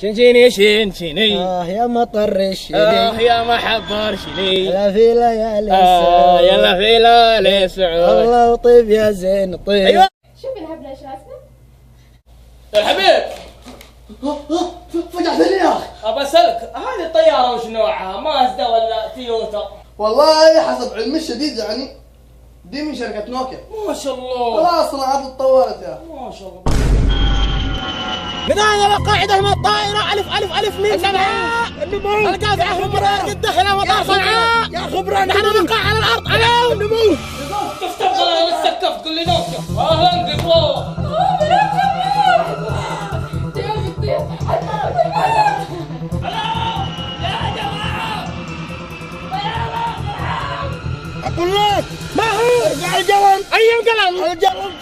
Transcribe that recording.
شنشيني شنشيني يا مطر الشيني يا محبر شني يلا في ليالي يلا في ليالي سعود الله وطيب يا زين طيب. ايوه شوف الهبله ايش راسمه؟ الحبيب فجعتني يا اخي. ابى اسالك هذه الطياره وش نوعها؟ مازدا ولا تويوتا؟ والله حسب علمي الشديد يعني دي من شركة نوكيا. ما شاء الله خلاص صناعات اتطورت يا اخي. ما شاء الله. بداية القاعدة من الطائرة ألف ألف ألف من سبعة النمو القافعة خبرة قد دخل مطار صنعاء يا خبرة نحن نقع على الأرض على النمو. كيف تبغى نسكف تقول لي نوكيا؟ أهلا قفوة. أقول لك ما هو ارجع القلم. أي قلم؟ القلم